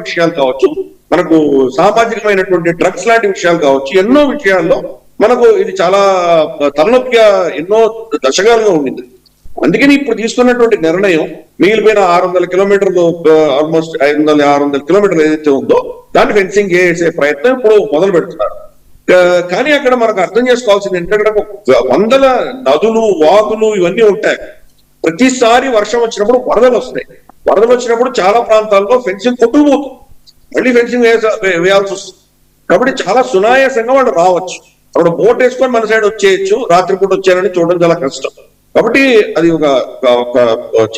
విషయాలు కావచ్చు, మనకు సామాజికమైనటువంటి డ్రగ్స్ లాంటి విషయాలు కావచ్చు, ఎన్నో విషయాల్లో మనకు ఇది చాలా తలనొప్పిగా ఎన్నో దశకాలుగా ఉండింది. అందుకని ఇప్పుడు తీసుకున్నటువంటి నిర్ణయం మిగిలిపోయిన 600 కిలోమీటర్లు, ఆల్మోస్ట్ 600 కిలోమీటర్లు ఏదైతే ఉందో దాన్ని ఫెన్సింగ్ చేసే ప్రయత్నం ఇప్పుడు మొదలు పెడుతున్నారు. కానీ అక్కడ మనకు అర్థం చేసుకోవాల్సింది ఏంటంటే వందల నదులు, వాగులు ఇవన్నీ ఉంటాయి. ప్రతిసారి వర్షం వచ్చినప్పుడు వరదలు వస్తాయి. వరదలు వచ్చినప్పుడు చాలా ప్రాంతాల్లో ఫెన్సింగ్ కొట్టుకుపోతుంది, మళ్ళీ ఫెన్సింగ్ వేయాల్సి వస్తుంది. కాబట్టి చాలా సునాయాసంగా వాళ్ళు రావచ్చు. అప్పుడు బోట్ వేసుకొని మన సైడ్ వచ్చేయచ్చు, రాత్రిపూట వచ్చారని చూడడం చాలా కష్టం. కాబట్టి అది ఒక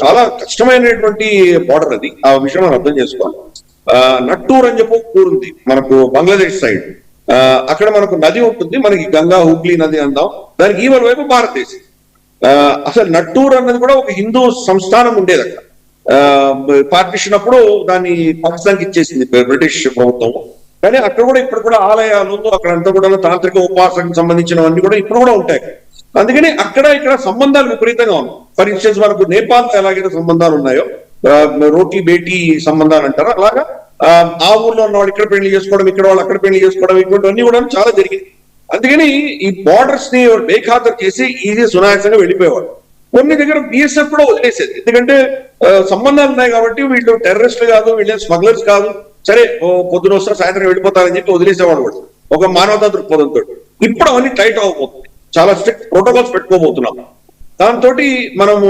చాలా కష్టమైనటువంటి బార్డర్ అది. ఆ విషయం మనం అర్థం చేసుకోవాలి. నట్టూర్ అని చెప్పి ఊరు ఉంది మనకు బంగ్లాదేశ్ సైడ్. అక్కడ మనకు నది ఉంటుంది, మనకి గంగా హుగ్లీ నది అందాం, దానికి ఈవల వైపు భారతదేశం. అసలు నట్టూర్ అన్నది కూడా ఒక హిందూ సంస్థానం ఉండేది అక్కడ. పార్టీషన్ అప్పుడు దాన్ని పాకిస్తాన్కి ఇచ్చేసింది బ్రిటిష్ ప్రభుత్వం. కానీ అక్కడ కూడా ఇప్పుడు కూడా ఆలయాలు, అక్కడంతా కూడా తాంత్రిక ఉపాసనకు సంబంధించినవన్నీ కూడా ఇప్పుడు కూడా ఉంటాయి. అందుకని అక్కడ ఇక్కడ సంబంధాలు విపరీతంగా ఉన్నాయి. ఫర్ ఇన్స్టెన్స్ మనకు నేపాల్ ఎలాగైతే సంబంధాలు ఉన్నాయో, రోటీ బేటీ సంబంధాలు అంటారు, అలాగా ఆ ఊర్లో ఉన్న వాళ్ళు ఇక్కడ పెళ్లి చేసుకోవడం, ఇక్కడ వాళ్ళు అక్కడ పెళ్లి చేసుకోవడం, ఇటువంటివన్నీ కూడా చాలా జరిగింది. అందుకని ఈ బార్డర్స్ ని బేఖాతరు చేసి ఈజీ సునాయాసంగా వెళ్ళిపోయేవాడు. కొన్ని దగ్గర బిఎస్ఎఫ్ కూడా వదిలేసేది, ఎందుకంటే సంబంధాలు ఉన్నాయి కాబట్టి వీళ్ళు టెర్రరిస్టులు కాదు, వీళ్ళు స్మగ్లర్స్ కాదు, సరే పొద్దున వస్తే సాయంత్రం వెళ్ళిపోతారని చెప్పి వదిలేసేవాడు వాడు ఒక మానవతా దృక్పథంతో. ఇప్పుడు అవన్నీ టైట్ అవ్వబోతుంది, చాలా స్ట్రిక్ట్ ప్రోటోకాల్స్ పెట్టుకోబోతున్నాం. దాంతో మనము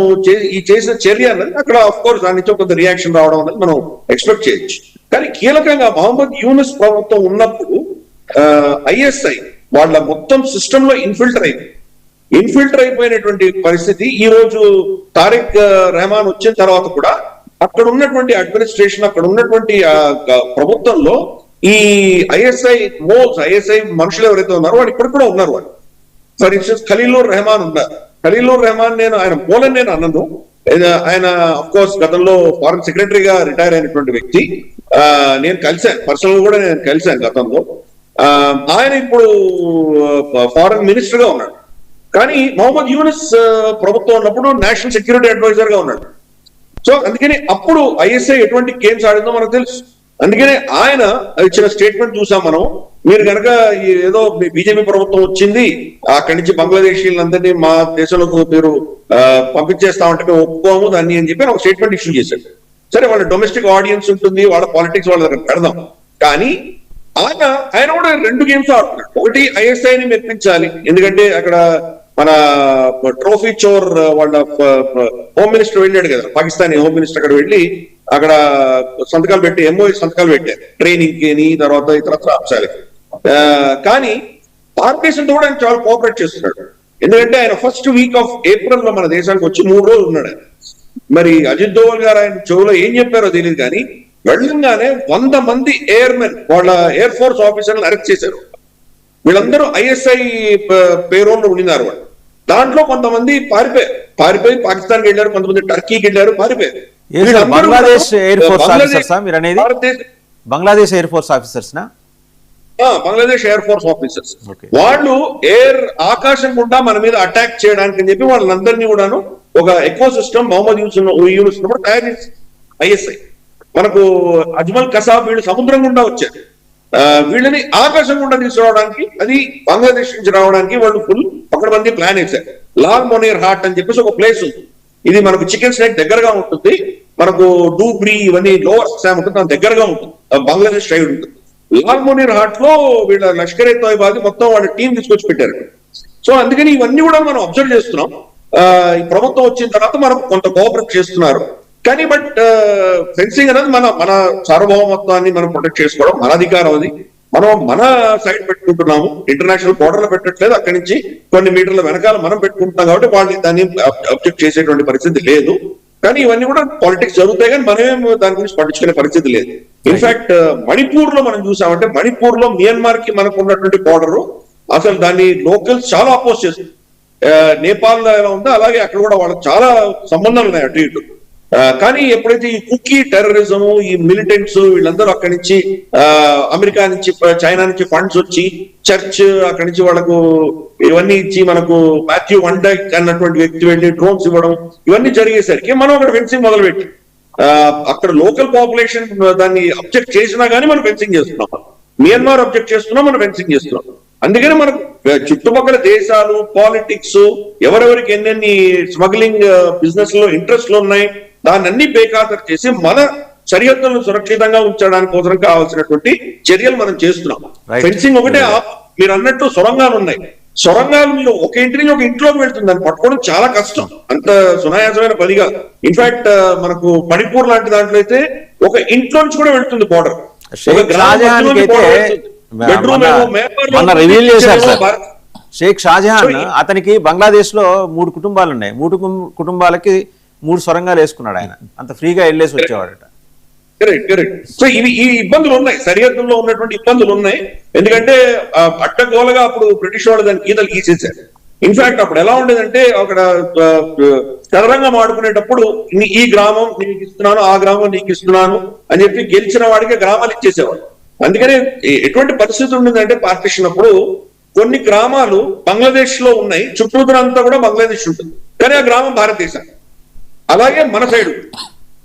ఈ చేసిన చర్య అన్నది అక్కడ ఆఫ్ కోర్స్ దాని నుంచి కొంత రియాక్షన్ రావడం అనేది మనం ఎక్స్పెక్ట్ చేయొచ్చు. కానీ కీలకంగా మహమ్మద్ యూనుస్ ప్రభుత్వం ఉన్నప్పుడు ఐఎస్ఐ వాళ్ళ మొత్తం సిస్టమ్ లో ఇన్ఫిల్టర్ అయిపోయినటువంటి పరిస్థితి. ఈ రోజు తారిక్ రెహమాన్ వచ్చిన తర్వాత కూడా అక్కడ ఉన్నటువంటి అడ్మినిస్ట్రేషన్, అక్కడ ఉన్నటువంటి ప్రభుత్వంలో ఈ ఐఎస్ఐ మనుషులు ఎవరైతే ఉన్నారో వాళ్ళు ఇప్పటికి కూడా ఉన్నారు. వాళ్ళు ఫర్ ఇన్స్టెన్స్ ఖలీలూర్ రెహమాన్ ఉన్నారు. ఖలీలూర్ రెహమాన్ ఆయన పోలని నేను అన్నను. ఆయన అఫ్ కోర్స్ గతంలో ఫారెన్ సెక్రటరీగా రిటైర్ అయినటువంటి వ్యక్తి. నేను కలిశాను, పర్సనల్ కూడా నేను కలిశాను గతంలో. ఆయన ఇప్పుడు ఫారెన్ మినిస్టర్ గా ఉన్నాడు. కానీ మహమ్మద్ యూనుస్ ప్రభుత్వం ఉన్నప్పుడు నేషనల్ సెక్యూరిటీ అడ్వైజర్ గా ఉన్నాడు. సో అందుకని అప్పుడు ఐఎస్ఐ ఎటువంటి గేమ్స్ ఆడిందో మనకు తెలుసు. అందుకనే ఆయన ఇచ్చిన స్టేట్మెంట్ చూసాం మనం. మీరు కనుక ఏదో బీజేపీ ప్రభుత్వం వచ్చింది, అక్కడి నుంచి బంగ్లాదేశీలందరినీ మా దేశంలోకి మీరు పంపించేస్తామంటే మేము ఒప్పుకోము దాన్ని అని చెప్పి ఒక స్టేట్మెంట్ ఇష్యూ చేశాడు. సరే, వాళ్ళ డొమెస్టిక్ ఆడియన్స్ ఉంటుంది, వాళ్ళ పాలిటిక్స్ వాళ్ళ దగ్గర పెడదాం. కానీ ఆయన కూడా 2 గేమ్స్ ఆడుతున్నాడు. ఒకటి ఐఎస్ఐని మెప్పించాలి, ఎందుకంటే అక్కడ మన ట్రోఫీ చోర్ వాళ్ళ హోమ్ మినిస్టర్ వెళ్ళాడు కదా, పాకిస్తానీ హోమ్ మినిస్టర్ అక్కడ వెళ్ళి అక్కడ సంతకాలు పెట్టి ఎంఓ సంతకాలు పెట్టారు ట్రైనింగ్ కి, తర్వాత ఇతర అంశాలకి. కానీ భారతదేశంతో కూడా ఆయన చాలా కోఆపరేట్ చేస్తున్నాడు. ఎందుకంటే ఆయన ఫస్ట్ వీక్ ఆఫ్ ఏప్రిల్ లో మన దేశానికి వచ్చి 3 రోజులు ఉన్నాడు. మరి అజిత్ దోవల్ గారు ఆయన చెవులో ఏం చెప్పారో తెలియదు, కానీ వెళ్ళంగానే 100 మంది ఎయిర్మెన్ వాళ్ళ ఎయిర్ ఫోర్స్ ఆఫీసర్లను అరెస్ట్ చేశారు. వీళ్ళందరూ ఐఎస్ఐ పేరోల్లో ఉండినారు. వాళ్ళు దాంట్లో కొంతమంది పారిపోయి పాకిస్తాన్కి వెళ్ళారు, కొంతమంది టర్కీకి వెళ్ళారు, పారిపోయారు. బంగ్లాదేశ్ ఎయిర్ ఫోర్స్ ఆఫీసర్స్ మీరు అనేది? బంగ్లాదేశ్ ఎయిర్ ఫోర్స్ ఆఫీసర్స్ నా? Bangladesh air force officers. వాళ్ళు ఆకాశం గుండా మన మీద అటాక్ చేయడానికి అని చెప్పి వాళ్ళందరినీ కూడాను ఒక ఎకో సిస్టమ్ మహమ్మద్ యూనుస్ తయారు చేసి ఐఎస్ఐ మనకు అజ్మల్ కసాబ్ వీళ్ళు సముద్రం గుండా వచ్చారు. వీళ్ళని ఆకాశం గుండా తీసుకురావడానికి, అది బంగ్లాదేశ్ నుంచి రావడానికి వాళ్ళు ఫుల్ మంది ప్లాన్ వేశారు. లాల్ మొనీర్ హాట్ అని చెప్పేసి ఒక ప్లేస్ ఉంది. ఇది మనకు చికెన్ స్నేక్ దగ్గరగా ఉంటుంది, మనకు డూబ్రీ ఇవన్నీ లోవర్ అస్సాం ఉంటుంది, దాని దగ్గరగా ఉంటుంది, బంగ్లాదేశ్ సైడ్ ఉంటుంది. లాల్ మొనీర్ హాట్ లో వీళ్ళ లష్కర్ ఎ తోయిబాకి మొత్తం వాళ్ళ టీం తీసుకొచ్చి పెట్టారు. సో అందుకని ఇవన్నీ కూడా మనం అబ్జర్వ్ చేస్తున్నాం. ఈ ప్రభుత్వం వచ్చిన తర్వాత మనం కొంత కోఆపరేట్ చేస్తున్నారు. కానీ బట్ ఫెన్సింగ్ అనేది మన సార్వభౌమత్వాన్ని మనం ప్రొటెక్ట్ చేసుకోవడం మన అధికారం. అది మనం మన సైడ్ పెట్టుకుంటున్నాము, ఇంటర్నేషనల్ బోర్డర్లో పెట్టట్లేదు, అక్కడి నుంచి కొన్ని మీటర్ల వెనకాల మనం పెట్టుకుంటున్నాం. కాబట్టి వాళ్ళు దాన్ని అబ్జెక్ట్ చేసేటువంటి పరిస్థితి లేదు. కానీ ఇవన్నీ కూడా పాలిటిక్స్ జరుగుతాయి, కానీ మనమేం దాని గురించి పట్టించుకునే పరిస్థితి లేదు. ఇన్ఫాక్ట్ మణిపూర్ లో మనం చూసామంటే, మణిపూర్ లో మియన్మార్ కి మనకు ఉన్నటువంటి బోర్డర్ అసలు దాన్ని లోకల్స్ చాలా అపోజ్ చేస్తుంది. నేపాల్ లో ఎలా ఉందో అలాగే అక్కడ కూడా వాళ్ళకి చాలా సంబంధాలు ఉన్నాయి అటు ఇటు. కానీ ఎప్పుడైతే ఈ కుకీ టెర్రరిజం, ఈ మిలిటెంట్స్ వీళ్ళందరూ అక్కడి నుంచి అమెరికా నుంచి చైనా నుంచి ఫండ్స్ వచ్చి చర్చ్ అక్కడి నుంచి వాళ్ళకు ఇవన్నీ ఇచ్చి మనకు మాథ్యూ వన్ డైక్ అన్నటువంటి వ్యక్తి వెళ్ళి డ్రోన్స్ ఇవ్వడం, ఇవన్నీ జరిగేసరికి మనం అక్కడ ఫెన్సింగ్ మొదలుపెట్టి అక్కడ లోకల్ పాపులేషన్ దాన్ని అబ్జెక్ట్ చేసినా గానీ మనం ఫెన్సింగ్ చేస్తున్నాం. మియన్మార్ అబ్జెక్ట్ చేస్తున్నాం, మనం ఫెన్సింగ్ చేస్తున్నాం. అందుకని మనకు చుట్టుపక్కల దేశాలు, పాలిటిక్స్, ఎవరెవరికి ఎన్నెన్ని స్మగ్లింగ్ బిజినెస్ లో ఇంట్రెస్ట్లు ఉన్నాయి, దాన్ని అన్ని బేఖాతరు చేసి మన సరిహద్దులను సురక్షితంగా ఉంచడానికి కోసం కావాల్సినటువంటి చర్యలు మనం చేస్తున్నాం. ఫెన్సింగ్ ఒకటే మీరు అన్నట్టు సొరంగాలు ఉన్నాయి. సొరంగాలు మీరు ఒక ఇంటి నుంచి ఒక ఇంట్లోకి వెళ్తుంది, దాన్ని పట్టుకోవడం చాలా కష్టం, అంత సునాయాసమైన పనిగా. ఇన్ఫాక్ట్ మనకు మణిపూర్ లాంటి దాంట్లో అయితే ఒక ఇంట్లో నుంచి కూడా వెళ్తుంది బోర్డర్. రివీల్ చేశారు సార్, షేక్ షాజహాన్ అతనికి బంగ్లాదేశ్ లో 3 కుటుంబాలు ఉన్నాయి, 3 కుటుంబాలకి 3 సొరంగాలు వేసుకున్నాడు ఆయన, అంత ఫ్రీగా వెళ్ళేసి వచ్చేవాడట. కరెక్ట్. సో ఈ ఇబ్బందులు ఉన్నాయి, సరిహద్దుల్లో ఉన్నటువంటి ఇబ్బందులు ఉన్నాయి. ఎందుకంటే అడ్డగోలగా అప్పుడు బ్రిటిష్ వాళ్ళు దాన్ని గీతలు గీసేశారు. ఇన్ఫాక్ట్ అప్పుడు ఎలా ఉండేదంటే అక్కడ చదరంగం ఆడుకునేటప్పుడు ఈ గ్రామం నీకు ఇస్తున్నాను, ఆ గ్రామం నీకు ఇస్తున్నాను అని చెప్పి గెలిచిన వాడికి గ్రామాలు ఇచ్చేసేవాడు. అందుకనే ఎటువంటి పరిస్థితి ఉండేదంటే పార్టీషన్ అప్పుడు కొన్ని గ్రామాలు బంగ్లాదేశ్ లో ఉన్నాయి, చుట్టూతరంతా కూడా బంగ్లాదేశ్ ఉంటుంది, కానీ ఆ గ్రామం భారతదేశం. అలాగే మన సైడ్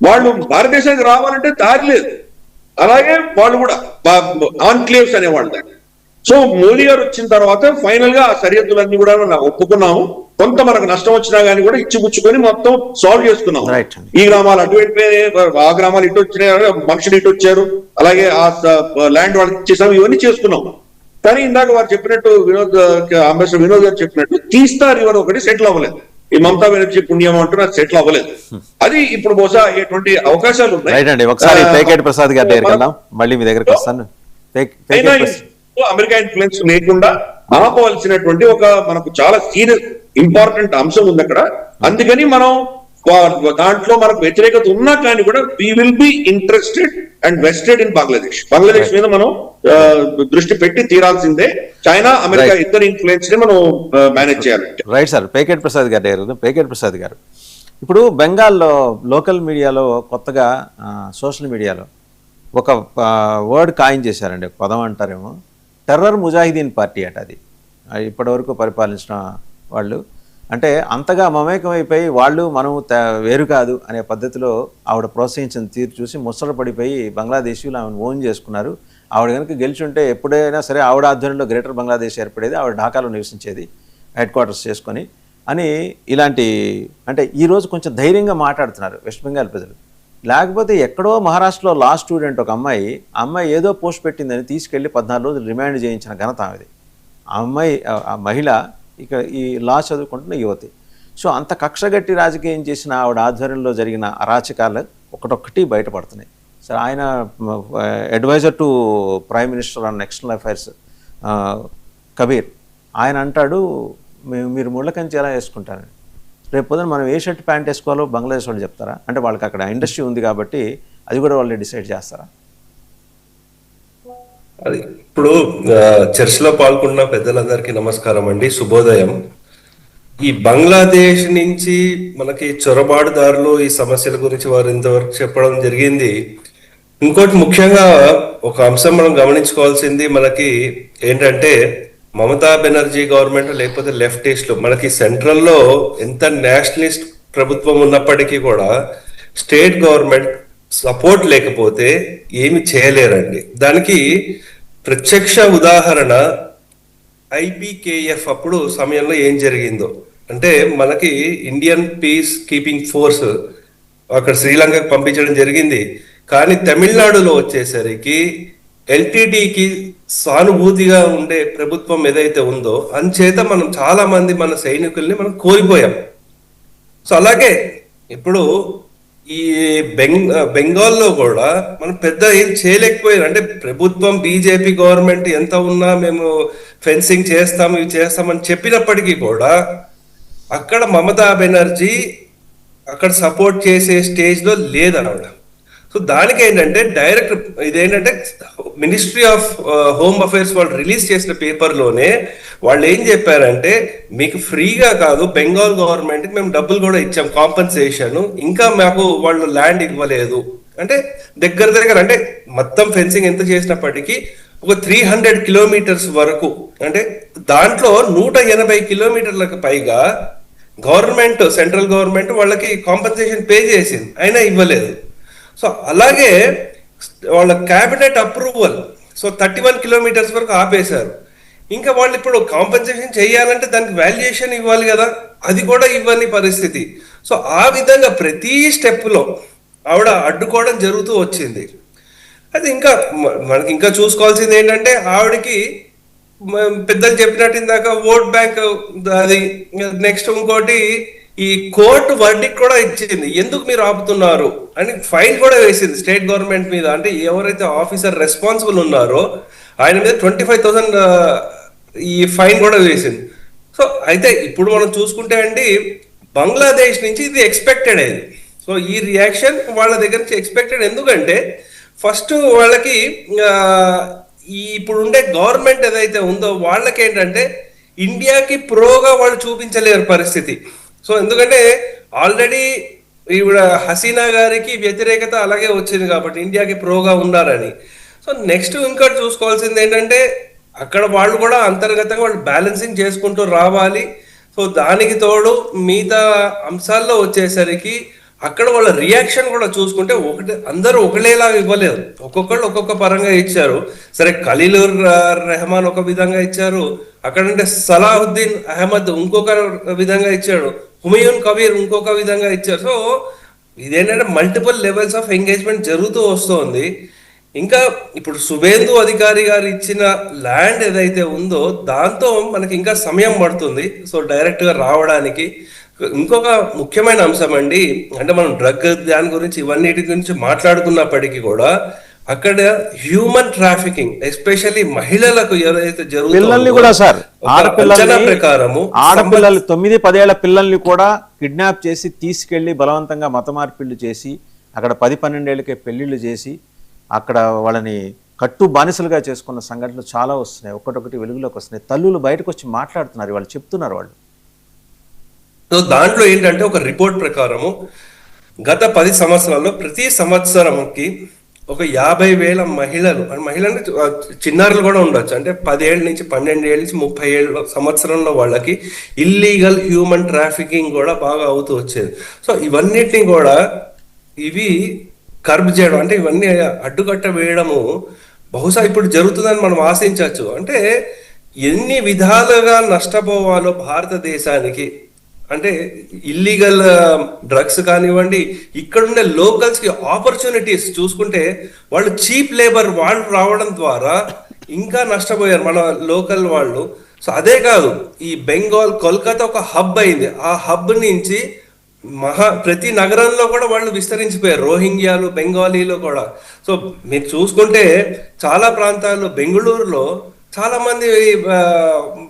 వాళ్ళు భారతదేశానికి రావాలంటే దారి లేదు, అలాగే వాళ్ళు కూడా ఆన్క్లేవ్స్ అనేవాళ్ళు దాన్ని. సో మోదీ గారు వచ్చిన తర్వాత ఫైనల్ గా ఆ సరిహద్దులన్నీ కూడా ఒప్పుకున్నాము. కొంత మనకు నష్టం వచ్చినా గానీ కూడా ఇచ్చిపుచ్చుకొని మొత్తం సాల్వ్ చేసుకున్నాం. ఈ గ్రామాలు అటు వెళ్ళిపోయి, ఆ గ్రామాలు ఇటు వచ్చినాయి, మనుషులు ఇటు వచ్చారు, అలాగే ఆ ల్యాండ్ వాళ్ళకి ఇచ్చేసాము, ఇవన్నీ చేసుకున్నాం. కానీ ఇందాక వారు చెప్పినట్టు అంబేద్కర్ వినోద్ గారు చెప్పినట్టు తీస్తా రివర్ ఒకటి సెటిల్ అవ్వలేదు. ఈ మమతా బెనర్జీ పుణ్యం అంటున్నా సెటిల్ అవ్వలేదు. అది ఇప్పుడు బహుశా అయ్యేటువంటి అవకాశాలు ఉన్నాయి. ఒకసారి పేకేటి ప్రసాద్ గారి దగ్గరికి వెళ్దాం, మళ్ళీ మీ దగ్గరికి వస్తాను. అమెరికా ఇన్ఫ్లుయెన్స్ లేకుండా ఆపవలసినటువంటి ఒక మనకు చాలా సీరియస్ ఇంపార్టెంట్ అంశం ఉంది అక్కడ. అందుకని మనం దాంట్లో మనకు వ్యతిరేకత ఉన్నా కానీ కూడా we will be interested and vested in Bangladesh మీద మనం దృష్టి పెట్టి తీరాల్సిందే. చైనా, అమెరికా ఇద్దరు ఇన్ఫ్లుయెన్స్ ని మనం మేనేజ్ చేయాలి. రైట్ సార్, పేకేటి ప్రసాద్ గారు ఇప్పుడు బెంగాల్లో లోకల్ మీడియాలో కొత్తగా సోషల్ మీడియాలో ఒక వర్డ్ కాయిన్ చేశారండి, పదం అంటారేమో, టెర్రర్ ముజాహిదీన్ పార్టీ అట. అది ఇప్పటివరకు పరిపాలించిన వాళ్ళు అంటే అంతగా మమేకమైపోయి వాళ్ళు మనం వేరు కాదు అనే పద్ధతిలో ఆవిడ ప్రోత్సహించిన తీరు చూసి ముసలు పడిపోయి బంగ్లాదేశీయులు ఆమెను ఓన్ చేసుకున్నారు. ఆవిడ కనుక గెలిచి ఉంటే ఎప్పుడైనా సరే ఆవిడ ఆధ్వర్యంలో గ్రేటర్ బంగ్లాదేశ్ ఏర్పడేది, ఆవిడ ఢాకాలో నివసించేది హెడ్ క్వార్టర్స్ చేసుకొని అని. ఇలాంటి అంటే ఈరోజు కొంచెం ధైర్యంగా మాట్లాడుతున్నారు వెస్ట్ బెంగాల్ ప్రజలు. లేకపోతే ఎక్కడో మహారాష్ట్రలో లా స్టూడెంట్ ఒక అమ్మాయి ఏదో పోస్ట్ పెట్టిందని తీసుకెళ్లి 14 రోజులు రిమాండ్ చేయించిన ఘనత ఆమెది. ఆ మహిళ ఇక ఈ లా చదువుకుంటున్న యువతి. సో అంత కక్షగట్టి రాజకీయం చేసిన ఆవిడ ఆధ్వర్యంలో జరిగిన అరాచకాలు ఒకటొక్కటి బయటపడుతున్నాయి. సరే, ఆయన adviser to prime minister on external affairs Kabir ఆయన అంటాడు, మీరు ముళ్ళకంచి ఎలా వేసుకుంటారని. రేపు పొద్దున మనం ఏ షర్ట్ ప్యాంట్ వేసుకోవాలో బంగ్లాదేశ్ వాళ్ళు చెప్తారా? అంటే వాళ్ళకి అక్కడ ఇండస్ట్రీ ఉంది కాబట్టి అది కూడా వాళ్ళు డిసైడ్ చేస్తారా? అది ఇప్పుడు చర్చలో పాల్గొన్న పెద్దలందరికీ నమస్కారం అండి, శుభోదయం. ఈ బంగ్లాదేశ్ నుంచి మనకి చొరబాటుదారులు ఈ సమస్యల గురించి వారు ఇంతవరకు చెప్పడం జరిగింది. ఇంకోటి ముఖ్యంగా ఒక అంశం మనం గమనించుకోవాల్సింది మనకి ఏంటంటే, మమతా బెనర్జీ గవర్నమెంట్ లేకపోతే లెఫ్టిస్టులు మనకి సెంట్రల్లో ఎంత నేషనలిస్ట్ ప్రభుత్వం ఉన్నప్పటికీ కూడా స్టేట్ గవర్నమెంట్ సపోర్ట్ లేకపోతే ఏమి చేయలేరండి. దానికి ప్రత్యక్ష ఉదాహరణ ఐపీకేఎఫ్ అప్పుడు సమయంలో ఏం జరిగిందో. అంటే మనకి ఇండియన్ పీస్ కీపింగ్ ఫోర్స్ అక్కడ శ్రీలంకకు పంపించడం జరిగింది. కానీ తమిళనాడులో వచ్చేసరికి ఎల్టీటీకి సానుభూతిగా ఉండే ప్రభుత్వం ఏదైతే ఉందో అంచేత మనం చాలా మంది మన సైనికుల్ని మనం కోల్పోయాం. సో అలాగే ఇప్పుడు ఈ బెంగాల్లో కూడా మనం పెద్ద ఏం చేయలేకపోయారు. అంటే ప్రభుత్వం బీజేపీ గవర్నమెంట్ ఎంత ఉన్నా మేము ఫెన్సింగ్ చేస్తాము ఇవి చేస్తామని చెప్పినప్పటికీ కూడా అక్కడ మమతా బెనర్జీ అక్కడ సపోర్ట్ చేసే స్టేజ్ లో లేదన్నమాట. సో దానికి ఏంటంటే డైరెక్ట్ ఇదేంటంటే మినిస్ట్రీ ఆఫ్ హోమ్ అఫైర్స్ వాళ్ళు రిలీజ్ చేసిన పేపర్లోనే వాళ్ళు ఏం చెప్పారంటే, మీకు ఫ్రీగా కాదు బెంగాల్ గవర్నమెంట్కి మేము డబ్బులు కూడా ఇచ్చాం కాంపన్సేషన్, ఇంకా మాకు వాళ్ళు ల్యాండ్ ఇవ్వలేదు. అంటే దగ్గర అంటే మొత్తం ఫెన్సింగ్ ఎంత చేసినప్పటికీ ఒక 300 కిలోమీటర్స్ వరకు, అంటే దాంట్లో 180 కిలోమీటర్లకు పైగా గవర్నమెంట్ సెంట్రల్ గవర్నమెంట్ వాళ్ళకి కాంపన్సేషన్ పే చేసింది, అయినా ఇవ్వలేదు. సో అలాగే వాళ్ళ క్యాబినెట్ అప్రూవల్, సో 31 కిలోమీటర్స్ వరకు ఆపేశారు. ఇంకా వాళ్ళు ఇప్పుడు కాంపెన్సేషన్ చేయాలంటే దానికి వాల్యుయేషన్ ఇవ్వాలి కదా, అది కూడా ఇవ్వని పరిస్థితి. సో ఆ విధంగా ప్రతి స్టెప్ లో ఆవిడ అడ్డుకోవడం జరుగుతూ వచ్చింది. అది ఇంకా మనకి ఇంకా చూసుకోవాల్సింది ఏంటంటే ఆవిడకి పెద్దలు చెప్పినట్టు ఇందాక ఓట్ బ్యాంక్, అది నెక్స్ట్ ఇంకోటి ఈ కోర్టు వర్డిక్ కూడా ఇచ్చింది, ఎందుకు మీరు ఆపుతున్నారు అని ఫైన్ కూడా వేసింది స్టేట్ గవర్నమెంట్ మీద. అంటే ఎవరైతే ఆఫీసర్ రెస్పాన్సిబుల్ ఉన్నారో ఆయన మీద 25,000 ఈ ఫైన్ కూడా వేసింది. సో అయితే ఇప్పుడు మనం చూసుకుంటే అండి, బంగ్లాదేశ్ నుంచి ఇది ఎక్స్పెక్టెడ్ అయింది. సో ఈ రియాక్షన్ వాళ్ళ దగ్గర నుంచి ఎక్స్పెక్టెడ్. ఎందుకంటే ఫస్ట్ వాళ్ళకి ఈ ఇప్పుడు ఉండే గవర్నమెంట్ ఏదైతే ఉందో వాళ్ళకి ఏంటంటే ఇండియాకి ప్రోగా వాళ్ళు చూపించలేరు పరిస్థితి. సో ఎందుకంటే ఆల్రెడీ ఈవిడ హసీనా గారికి వ్యతిరేకత అలాగే వచ్చింది కాబట్టి ఇండియాకి ప్రోగా ఉన్నారని. సో నెక్స్ట్ ఇంకోటి చూసుకోవాల్సింది ఏంటంటే అక్కడ వాళ్ళు కూడా అంతర్గతంగా వాళ్ళు బ్యాలెన్సింగ్ చేసుకుంటూ రావాలి. సో దానికి తోడు మిగతా అంశాల్లో వచ్చేసరికి అక్కడ వాళ్ళ రియాక్షన్ కూడా చూసుకుంటే ఒకటి అందరూ ఒకలేలాగా ఇవ్వలేదు, ఒక్కొక్కళ్ళు ఒక్కొక్క పరంగా ఇచ్చారు. సరే ఖలీలుర్ రెహమాన్ ఒక విధంగా ఇచ్చారు, అక్కడంటే సలాహుద్దీన్ అహ్మద్ ఇంకొక విధంగా ఇచ్చాడు, హుమయూన్ కబీర్ ఇంకొక విధంగా ఇచ్చారు. సో ఇదేంటంటే మల్టిపుల్ లెవెల్స్ ఆఫ్ ఎంగేజ్మెంట్ జరుగుతూ వస్తుంది. ఇంకా ఇప్పుడు సుబేందు అధికారి గారు ఇచ్చిన ల్యాండ్ ఏదైతే ఉందో దాంతో మనకి ఇంకా సమయం పడుతుంది సో డైరెక్ట్ గా రావడానికి. ఇంకొక ముఖ్యమైన అంశం అండి, అంటే మనం డ్రగ్ దాని గురించి ఇవన్నిటి గురించి మాట్లాడుకున్నప్పటికీ కూడా అక్కడ హ్యూమన్ ట్రాఫికింగ్ ఎస్పెషల్లీ మహిళలకు ఏదైతే పిల్లల్ని కూడా సార్, ప్రకారము ఆడపిల్లలు 9-10 ఏళ్ల పిల్లల్ని కూడా కిడ్నాప్ చేసి తీసుకెళ్లి బలవంతంగా మత మార్పిళ్లు చేసి అక్కడ 10-12 ఏళ్ళకే పెళ్లిళ్ళు చేసి అక్కడ వాళ్ళని కట్టు బానిసలుగా చేసుకున్న సంఘటనలు చాలా వస్తున్నాయి, ఒక్కటొకటి వెలుగులోకి వస్తున్నాయి. తల్లులు బయటకు వచ్చి మాట్లాడుతున్నారు, వాళ్ళు చెప్తున్నారు వాళ్ళు. సో దాంట్లో ఏంటంటే ఒక రిపోర్ట్ ప్రకారము గత 10 సంవత్సరాల్లో ప్రతి సంవత్సరంకి ఒక 50,000 మహిళలు చిన్నారులు కూడా ఉండొచ్చు, అంటే 10 ఏళ్ళ నుంచి 12 ఏళ్ళ నుంచి 30 ఏళ్ళ సంవత్సరంలో వాళ్ళకి ఇల్లీగల్ హ్యూమన్ ట్రాఫికింగ్ కూడా బాగా అవుతూ వచ్చేది. సో ఇవన్నిటిని కూడా ఇవి కర్బ్ చేయడం, అంటే ఇవన్నీ అడ్డుకట్ట వేయడము బహుశా ఇప్పుడు జరుగుతుందని మనం ఆశించవచ్చు. అంటే ఎన్ని విధాలుగా నష్టపోవాలో భారతదేశానికి, అంటే ఇల్లీగల్ డ్రగ్స్ కానివ్వండి, ఇక్కడుండే లోకల్స్ కి ఆపర్చునిటీస్ చూసుకుంటే వాళ్ళు చీప్ లేబర్ వాళ్ళు రావడం ద్వారా ఇంకా నష్టపోయారు మన లోకల్ వాళ్ళు. సో అదే కాదు, ఈ బెంగాల్ కోల్కతా ఒక హబ్ అయింది, ఆ హబ్ నుంచి ప్రతి నగరంలో కూడా వాళ్ళు విస్తరించిపోయారు, రోహింగ్యాలు బెంగాలీలు కూడా. సో మీరు చూసుకుంటే చాలా ప్రాంతాల్లో బెంగళూరులో చాలా మంది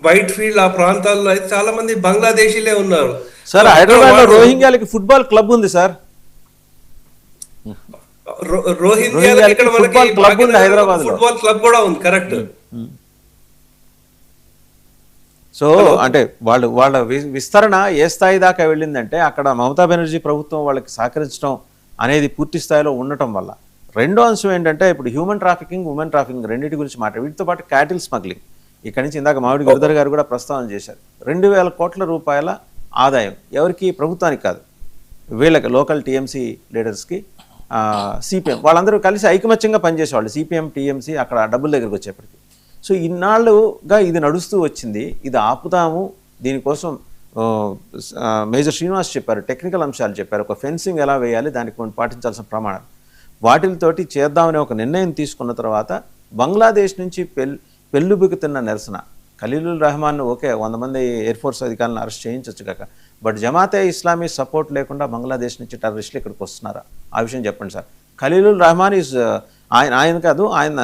వైట్ ఫీల్డ్ ఆ ప్రాంతాల్లో అయితే చాలా మంది బంగ్లాదేశీలే ఉన్నారు సార్. హైదరాబాద్ లో రోహింగ్యాలకి ఫుట్బాల్ క్లబ్ ఉంది సార్, రోహింగ్యాలకి ఇక్కడ మనకి హైదరాబాద్ ఫుట్బాల్ క్లబ్ కూడా ఉంది, కరెక్ట్. సో అంటే వాళ్ళ విస్తరణ ఏ స్థాయి దాకా వెళ్ళిందంటే అక్కడ మమతా బెనర్జీ ప్రభుత్వం వాళ్ళకి సహకరించడం అనేది పూర్తి స్థాయిలో ఉండటం వల్ల. రెండో అంశం ఏంటంటే ఇప్పుడు హ్యూమన్ ట్రాఫికింగ్, ఉమెన్ ట్రాఫికింగ్ రెండింటి గురించి మాట్లాడు. వీటితో పాటు క్యాటిల్ స్మగ్లింగ్, ఇక్కడి నుంచి ఇందాక మామిడి గిరిధర్ గారు కూడా ప్రస్తావన చేశారు. 2,000 కోట్ల రూపాయల ఆదాయం ఎవరికి? ప్రభుత్వానికి కాదు, వీళ్ళకి లోకల్ టీఎంసీ లీడర్స్కి, సిపిఎం వాళ్ళందరూ కలిసి ఐకమత్యంగా పనిచేసేవాళ్ళు, సిపిఎం టీఎంసీ అక్కడ డబ్బుల దగ్గరికి వచ్చేప్పటికి. సో ఇన్నాళ్ళుగా ఇది నడుస్తూ వచ్చింది, ఇది ఆపుతాము, దీనికోసం మేజర్ శ్రీనివాస్ చెప్పారు, టెక్నికల్ అంశాలు చెప్పారు, ఒక ఫెన్సింగ్ ఎలా వేయాలి, దానికి మనం పాటించాల్సిన ప్రమాణాలు, వాటితోటి చేద్దామనే ఒక నిర్ణయం తీసుకున్న తర్వాత బంగ్లాదేశ్ నుంచి పెళ్ళుబిగుతున్న నిరసన, ఖలీలుర్ రెహమాన్ ఓకే 100 మంది ఎయిర్ ఫోర్స్ అధికారులను అరెస్ట్ చేయించవచ్చు కాక, బట్ జమాతే ఇస్లామీ సపోర్ట్ లేకుండా బంగ్లాదేశ్ నుంచి టెర్రరిస్టులు ఇక్కడికి వస్తున్నారా? ఆ విషయం చెప్పండి సార్. ఖలీలుర్ రెహమాన్ ఈజ్ ఆయన కాదు, ఆయన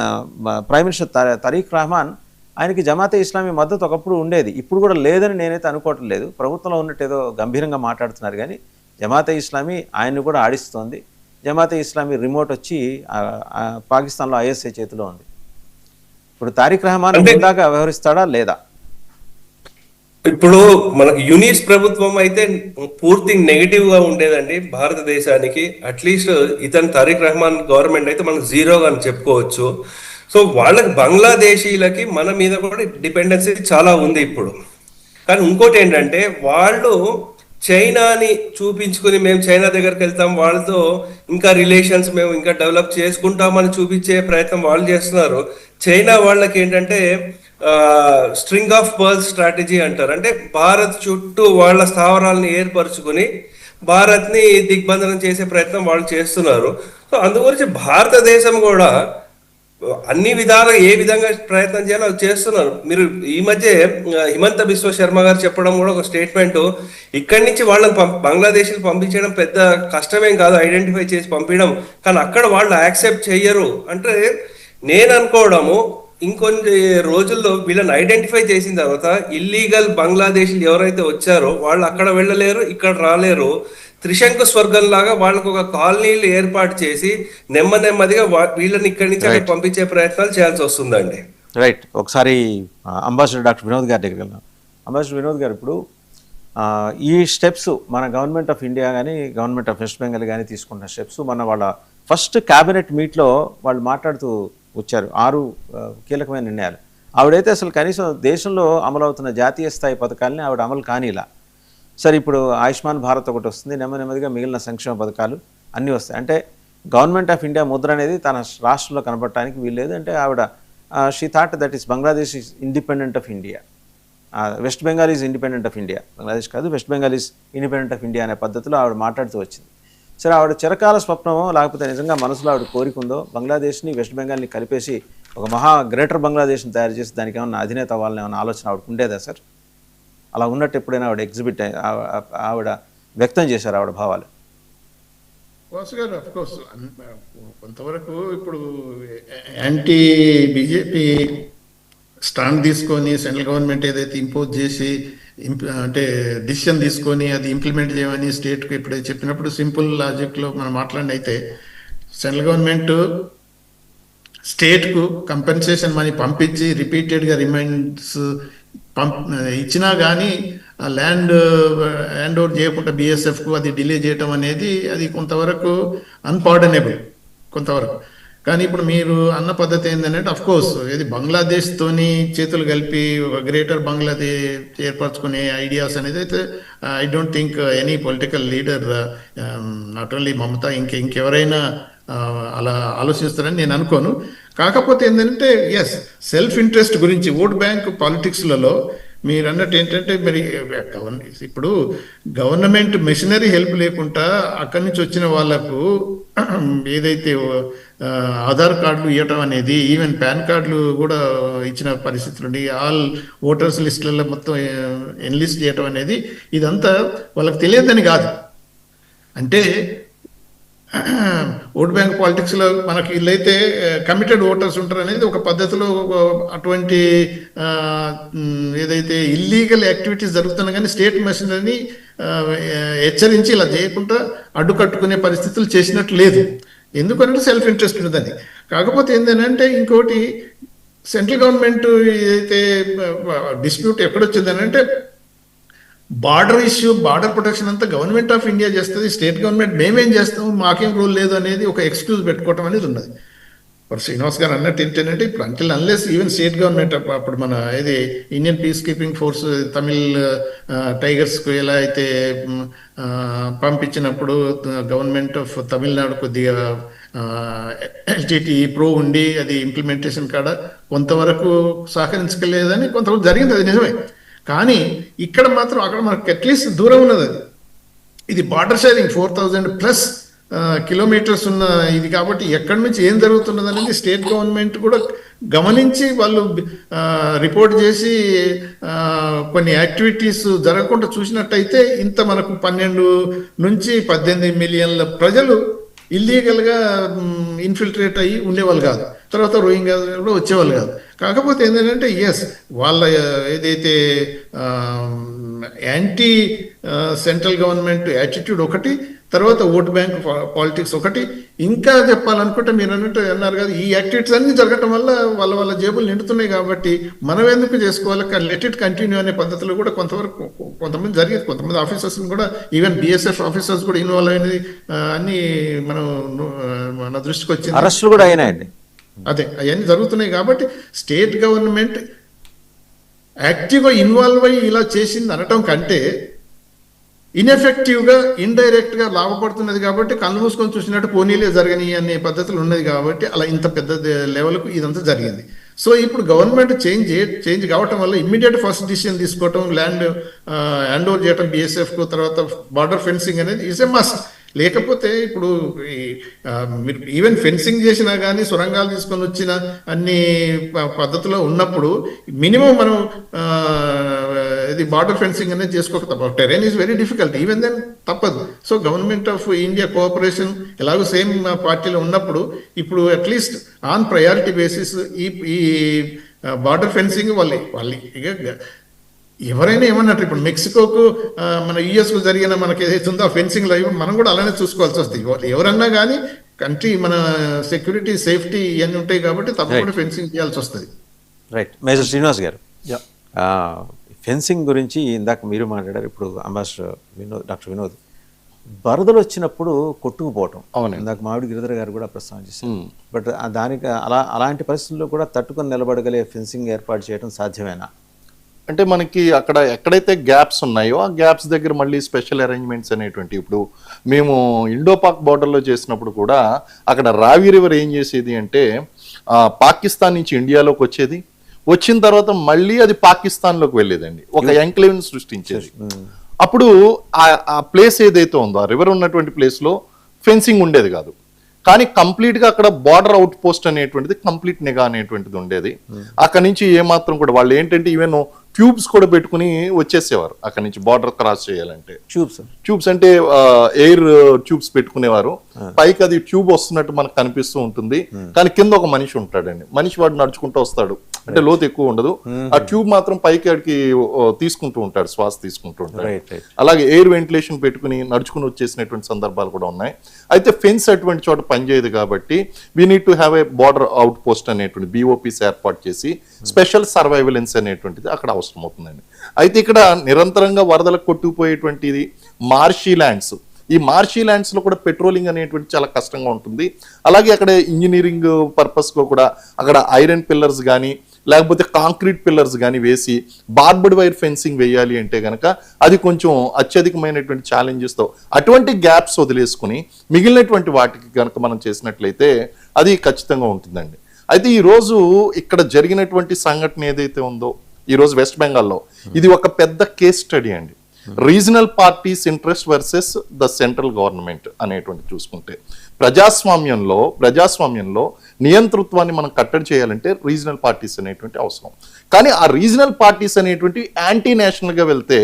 ప్రైమ్ మినిస్టర్ తరీక్ రెహమాన్, ఆయనకి జమాతే ఇస్లామీ మద్దతు ఒకప్పుడు ఉండేది, ఇప్పుడు కూడా లేదని నేనైతే అనుకోవటం లేదు. ప్రభుత్వంలో ఉన్నట్టు ఏదో గంభీరంగా మాట్లాడుతున్నారు కానీ జమాతే ఇస్లామీ ఆయన్ని కూడా ఆడిస్తోంది. జమాతే ఇస్లామీ రిమోట్ వచ్చి పాకిస్తాన్లో ఐఎస్ఐ చేతిలో ఉంది. ఇప్పుడు తారిక్ రెహమాన్ దాకా వ్యవహరిస్తాడా లేదా? ఇప్పుడు మనకు యూనిస్ ప్రభుత్వం అయితే పూర్తి నెగిటివ్ గా ఉండేదండి భారతదేశానికి. అట్లీస్ట్ ఇతను తారిక్ రెహమాన్ గవర్నమెంట్ అయితే మనం జీరోగా అని చెప్పుకోవచ్చు. సో వాళ్ళకి బంగ్లాదేశీలకి మన మీద కూడా డిపెండెన్సీ చాలా ఉంది ఇప్పుడు. కానీ ఇంకోటి ఏంటంటే వాళ్ళు చైనాని చూపించుకుని మేము చైనా దగ్గరికి వెళ్తాం, వాళ్ళతో ఇంకా రిలేషన్స్ మేము ఇంకా డెవలప్ చేసుకుంటామని చూపించే ప్రయత్నం వాళ్ళు చేస్తున్నారు. చైనా వాళ్ళకి ఏంటంటే స్ట్రింగ్ ఆఫ్ పర్ల్స్ స్ట్రాటజీ అంటారు. అంటే భారత్ చుట్టూ వాళ్ళ స్థావరాలను ఏర్పరచుకుని భారత్ని దిగ్బంధనం చేసే ప్రయత్నం వాళ్ళు చేస్తున్నారు. సో అందుగురించి భారతదేశం కూడా అన్ని విధాలుగా ఏ విధంగా ప్రయత్నం చేయాలో అది చేస్తున్నారు. మీరు ఈ మధ్య హిమంత బిశ్వ శర్మ గారు చెప్పడం కూడా ఒక స్టేట్మెంట్, ఇక్కడి నుంచి వాళ్ళని బంగ్లాదేశ్కి పంపించడం పెద్ద కష్టమేం కాదు, ఐడెంటిఫై చేసి పంపించడం, కానీ అక్కడ వాళ్ళు యాక్సెప్ట్ చెయ్యరు అంటే నేను అనుకోవడము ఇంకొన్ని రోజుల్లో వీళ్ళని ఐడెంటిఫై చేసిన తర్వాత ఇల్లీగల్ బంగ్లాదేశీలు ఎవరైతే వచ్చారో వాళ్ళు అక్కడ వెళ్ళలేరు, ఇక్కడ రాలేరు. త్రిశంకు స్వర్గం లాగా వాళ్ళకు ఒక కాలనీలు ఏర్పాటు చేసి నెమ్మదిగా వీళ్ళని ఇక్కడి నుంచి అక్కడ పంపించే ప్రయత్నాలు చేయాల్సి వస్తుందండి. రైట్. ఒకసారి అంబాసిడర్ డాక్టర్ వినోద్ గారి దగ్గరికి వెళ్దాం. అంబాసిడర్ వినోద్ గారు, ఇప్పుడు ఈ స్టెప్స్ మన గవర్నమెంట్ ఆఫ్ ఇండియా కానీ గవర్నమెంట్ ఆఫ్ వెస్ట్ బెంగాల్ కానీ తీసుకున్న స్టెప్స్ మన వాళ్ళ ఫస్ట్ క్యాబినెట్ మీట్లో వాళ్ళు మాట్లాడుతూ వచ్చారు 6 కీలకమైన నిర్ణయాలు. ఆవిడైతే అసలు కనీసం దేశంలో అమలవుతున్న జాతీయ స్థాయి పథకాలని ఆవిడ అమలు కానీలా. సరే, ఇప్పుడు ఆయుష్మాన్ భారత్ ఒకటి వస్తుంది, నెమ్మదిగా మిగిలిన సంక్షేమ పథకాలు అన్నీ వస్తాయి. అంటే గవర్నమెంట్ ఆఫ్ ఇండియా ముద్ర అనేది తన రాష్ట్రంలో కనపడటానికి వీల్లేదు. అంటే ఆవిడ she thought that is Bangladesh is independent of India, West Bengal is independent of India, Bangladesh కాదు West Bengal is independent of India అనే పద్ధతిలో ఆవిడ మాట్లాడుతూ వచ్చింది. సరే, ఆవిడ చిరకాల స్వప్నమో లేకపోతే నిజంగా మనసులో ఆవిడ కోరికుందో బంగ్లాదేశ్ని వెస్ట్ బెంగాల్ని కలిపేసి ఒక మహా గ్రేటర్ బంగ్లాదేశ్ని తయారు చేసి దానికి ఏమన్నా అధినేత అవ్వాలని ఏమన్నా ఆలోచన ఆవిడకు ఉండేదా సార్? అలా ఉన్నట్టు ఎప్పుడైనా ఆవిడ వ్యక్తం చేశారు ఆవిడ భావాలు? వాసు గారు, అఫ్ కోర్స్ కొంతవరకు ఇప్పుడు యాంటీ బీజేపీ స్టాండ్ తీసుకొని సెంట్రల్ గవర్నమెంట్ ఏదైతే ఇంపోజ్ చేసి అంటే డిసిషన్ తీసుకొని అది ఇంప్లిమెంట్ చేయమని స్టేట్కి ఇప్పుడు చెప్పినప్పుడు సింపుల్ లాజిక్లో మనం మాట్లాడి అయితే సెంట్రల్ గవర్నమెంట్ స్టేట్కు కంపెన్సేషన్ మనీ పంపించి రిపీటెడ్గా రిమైండ్స్ ఇచ్చినా కానీ ల్యాండ్ హ్యాండ్ ఓవర్ చేయకుండా బిఎస్ఎఫ్కు అది డిలే చేయటం అనేది అది కొంతవరకు అన్పార్డనబుల్ కొంతవరకు. కానీ ఇప్పుడు మీరు అన్న పద్ధతి ఏంటంటే అఫ్ కోర్స్ ఇది బంగ్లాదేశ్తోని చేతులు కలిపి ఒక గ్రేటర్ బంగ్లాదేశ్ ఏర్పరచుకునే ఐడియాస్ అనేది అయితే I don't think any political leader not only Mamata ఇంకెవరైనా అలా ఆలోచిస్తారని నేను అనుకోను. కాకపోతే ఏంటంటే ఎస్, సెల్ఫ్ ఇంట్రెస్ట్ గురించి ఓట్ బ్యాంక్ పాలిటిక్స్లలో మీరు అన్నట్టు ఏంటంటే మరి ఇప్పుడు గవర్నమెంట్ మెషినరీ హెల్ప్ లేకుండా అక్కడి నుంచి వచ్చిన వాళ్లకు ఏదైతే ఆధార్ కార్డులు ఇవ్వటం అనేది, ఈవెన్ పాన్ కార్డులు కూడా ఇచ్చిన పరిస్థితులు, ఆల్ ఓటర్స్ లిస్టులలో మొత్తం ఎన్లిస్ట్ చేయటం అనేది ఇదంతా వాళ్ళకి తెలియదని కాదు. అంటే ఓట్ బ్యాంక్ పాలిటిక్స్లో మనకి వీళ్ళైతే కమిటెడ్ ఓటర్స్ ఉంటారు అనేది ఒక పద్ధతిలో అటువంటి ఏదైతే ఇల్లీగల్ యాక్టివిటీస్ జరుగుతున్నా కానీ స్టేట్ మెషినరీని హెచ్చరించి ఇలా చేయకుండా అడ్డుకట్టుకునే పరిస్థితులు చేసినట్టు లేదు. ఎందుకంటే సెల్ఫ్ ఇంట్రెస్ట్ ఉన్నదని. కాకపోతే ఏంటంటే ఇంకోటి సెంట్రల్ గవర్నమెంట్ ఏదైతే డిస్ప్యూట్ ఎక్కడొచ్చిందని అంటే బార్డర్ ఇష్యూ, బార్డర్ ప్రొటెక్షన్ అంతా గవర్నమెంట్ ఆఫ్ ఇండియా చేస్తుంది, స్టేట్ గవర్నమెంట్ మేమేం చేస్తాము మాకేం రూల్ లేదు అనేది ఒక ఎక్స్క్యూజ్ పెట్టుకోవటం అనేది ఉన్నది. ఇప్పుడు శ్రీనివాస్ గారు అన్నట్టు ఏంటంటే ఇప్పుడు until unless even state government అప్పుడు మన ఇది Indian peace keeping force Tamil టైగర్స్కు ఎలా అయితే పంపించినప్పుడు గవర్నమెంట్ ఆఫ్ తమిళనాడు కొద్దిగా ఎల్టీటీ ప్రో ఉండి అది ఇంప్లిమెంటేషన్ కాడ కొంతవరకు సహకరించలేదని కొంతవరకు జరిగింది, అది నిజమే. కానీ ఇక్కడ మాత్రం అక్కడ మనకు అట్లీస్ట్ దూరం ఉన్నది. అది ఇది బార్డర్ షేరింగ్ 4000+ కిలోమీటర్స్ ఉన్న ఇది కాబట్టి ఎక్కడి నుంచి ఏం జరుగుతున్నది అనేది స్టేట్ గవర్నమెంట్ కూడా గమనించి వాళ్ళు రిపోర్ట్ చేసి కొన్ని యాక్టివిటీస్ జరగకుండా చూసినట్టయితే ఇంత మనకు 12 నుంచి 18 మిలియన్ల ప్రజలు ఇల్లీగల్గా ఇన్ఫిల్ట్రేట్ అయ్యి ఉండేవాళ్ళు కాదు, తర్వాత రోహింగ్యా కూడా వచ్చేవాళ్ళు కాదు. కాకపోతే ఏంటంటే ఎస్, వాళ్ళ ఏదైతే యాంటీ సెంట్రల్ గవర్నమెంట్ యాటిట్యూడ్ ఒకటి, తర్వాత ఓట్ బ్యాంక్ పాలిటిక్స్ ఒకటి, ఇంకా చెప్పాలనుకుంటే మీరు అన్నారు కదా ఈ యాక్టివిటీస్ అన్ని జరగటం వల్ల వాళ్ళ జేబులు నిండుతున్నాయి కాబట్టి మనం ఎందుకు చేసుకోవాలి, లెట్ ఇట్ కంటిన్యూ అనే పద్ధతిలో కూడా కొంతవరకు కొంతమంది జరిగేది. కొంతమంది ఆఫీసర్స్ కూడా ఈవెన్ బిఎస్ఎఫ్ ఆఫీసర్స్ కూడా ఇన్వాల్వ్ అయినది అన్ని మన దృష్టికి వచ్చింది, అరెస్టులు కూడా అయినాయండి. అదే అవన్నీ జరుగుతున్నాయి కాబట్టి స్టేట్ గవర్నమెంట్ యాక్టివ్గా ఇన్వాల్వ్ అయ్యి ఇలా చేసింది అనటం కంటే ఇన్ఎఫెక్టివ్ గా ఇండైరెక్ట్ గా లాభపడుతున్నది కాబట్టి కళ్ళు మూసుకొని చూసినట్టు పోనీలే జరగని అనే పద్ధతులు ఉన్నది కాబట్టి అలా ఇంత పెద్ద లెవెల్కు ఇదంతా జరిగింది. సో ఇప్పుడు గవర్నమెంట్ చేంజ్ కావటం వల్ల ఇమ్మీడియట్ ఫస్ట్ డిసిషన్ తీసుకోవటం, ల్యాండ్ హ్యాండ్ ఓవర్ చేయటం BSF కు, తర్వాత బార్డర్ ఫెన్సింగ్ అనేది ఈజ్ ఎ మస్ట్. లేకపోతే ఇప్పుడు మీరు ఈవెన్ ఫెన్సింగ్ చేసినా కానీ సొరంగాలు తీసుకొని వచ్చిన అన్ని పద్ధతిలో ఉన్నప్పుడు మినిమం మనం ఇది బార్డర్ ఫెన్సింగ్ అనేది చేసుకోక తప్పదు. Terrain is very difficult, even then తప్పదు. So government of India cooperation ఎలాగో సేమ్ పార్టీలో ఉన్నప్పుడు ఇప్పుడు అట్లీస్ట్ ఆన్ ప్రయారిటీ బేసిస్ ఈ బార్డర్ ఫెన్సింగ్ వాళ్ళు ఇక ఎవరైనా ఏమన్నట్టు ఇప్పుడు మెక్సికోకు మన US కు జరిగిన మనకి ఏదైతే ఉందో ఆ ఫెన్సింగ్ లైవ్ మనం కూడా అలానే చూసుకోవాల్సి వస్తుంది. ఎవరన్నా కానీ కంట్రీ మన సెక్యూరిటీ సేఫ్టీ ఇవన్నీ ఉంటాయి కాబట్టి తప్పకుండా ఫెన్సింగ్ చేయాల్సి వస్తుంది. రైట్. మేజర్ శ్రీనివాస్ గారు, ఫెన్సింగ్ గురించి ఇందాక మీరు మాట్లాడారు, ఇప్పుడు అంబాసిడర్ డాక్టర్ వినోద్, వరదలు వచ్చినప్పుడు కొట్టుకుపోవటం, ఇందాక మామిడి గిరిధర్ గారు కూడా ప్రస్తావన చేశారు. బట్ దానికి అలాంటి పరిస్థితుల్లో కూడా తట్టుకొని నిలబడగలే ఫెన్సింగ్ ఏర్పాటు చేయడం సాధ్యమేనా? అంటే మనకి అక్కడ ఎక్కడైతే గ్యాప్స్ ఉన్నాయో ఆ గ్యాప్స్ దగ్గర మళ్ళీ స్పెషల్ అరేంజ్మెంట్స్ అనేటువంటి, ఇప్పుడు మేము ఇండోపాక్ బార్డర్లో చేసినప్పుడు కూడా అక్కడ రావి రివర్ ఏం చేసేది అంటే పాకిస్తాన్ నుంచి ఇండియాలోకి వచ్చేది, వచ్చిన తర్వాత మళ్ళీ అది పాకిస్తాన్లోకి వెళ్ళేదండి, ఒక ఎంక్లేవ్ని సృష్టించేది. అప్పుడు ఆ ప్లేస్ ఏదైతే ఉందో ఆ రివర్ ఉన్నటువంటి ప్లేస్లో ఫెన్సింగ్ ఉండేది కాదు, కానీ కంప్లీట్గా అక్కడ బార్డర్ అవుట్ పోస్ట్ అనేటువంటిది కంప్లీట్ నిఘా అనేటువంటిది ఉండేది. అక్కడ నుంచి ఏమాత్రం కూడా వాళ్ళు ఏంటంటే ఈవెన్ ట్యూబ్స్ కూడా పెట్టుకుని వచ్చేసేవారు అక్కడ నుంచి బార్డర్ క్రాస్ చేయాలంటే. ట్యూబ్స్ అంటే ఎయిర్ ట్యూబ్స్ పెట్టుకునేవారు. పైకి అది ట్యూబ్ వస్తున్నట్టు మనకు కనిపిస్తూ ఉంటుంది, కానీ కింద ఒక మనిషి ఉంటాడండి, మనిషి వాడు నడుచుకుంటూ వస్తాడు, అంటే లోతు ఎక్కువ ఉండదు, ఆ ట్యూబ్ మాత్రం పైకి అడికి తీసుకుంటూ ఉంటాడు, శ్వాస తీసుకుంటూ ఉంటాడు. అలాగే ఎయిర్ వెంటిలేషన్ పెట్టుకుని నడుచుకుని వచ్చేసినటువంటి సందర్భాలు కూడా ఉన్నాయి. అయితే ఫెన్స్ అటువంటి చోట పనిచేయదు కాబట్టి we need to have a border out post అనేటువంటి BOPs ఏర్పాటు చేసి స్పెషల్ సర్వైవలెన్స్ అనేటువంటిది అక్కడ అవసరం అవుతుందండి. అయితే ఇక్కడ నిరంతరంగా వరదలకు కొట్టుకుపోయేటువంటిది మార్షీ ల్యాండ్స్, ఈ మార్షీ ల్యాండ్స్ లో కూడా పెట్రోలింగ్ అనేటువంటి చాలా కష్టంగా ఉంటుంది. అలాగే అక్కడ ఇంజనీరింగ్ పర్పస్ లో కూడా అక్కడ ఐరన్ పిల్లర్స్ కానీ లేకపోతే కాంక్రీట్ పిల్లర్స్ కానీ వేసి బార్బడ్ వైర్ ఫెన్సింగ్ వేయాలి అంటే కనుక అది కొంచెం అత్యధికమైనటువంటి ఛాలెంజెస్తో అటువంటి గ్యాప్స్ వదిలేసుకుని మిగిలినటువంటి వాటికి కనుక మనం చేసినట్లయితే అది ఖచ్చితంగా ఉంటుందండి. అయితే ఈరోజు ఇక్కడ జరిగినటువంటి సంఘటన ఏదైతే ఉందో ఈరోజు వెస్ట్ బెంగాల్లో, ఇది ఒక పెద్ద కేస్ స్టడీ అండి. Regional parties interest versus the central government అనేటువంటి చూసుకుంటే ప్రజాస్వామ్యంలో నియంతృత్వాన్ని మనం కట్టడి చేయాలంటే రీజనల్ పార్టీస్ అనేటువంటి అవసరం. కానీ ఆ రీజనల్ పార్టీస్ అనేటువంటి యాంటీ నేషనల్గా వెళ్తే,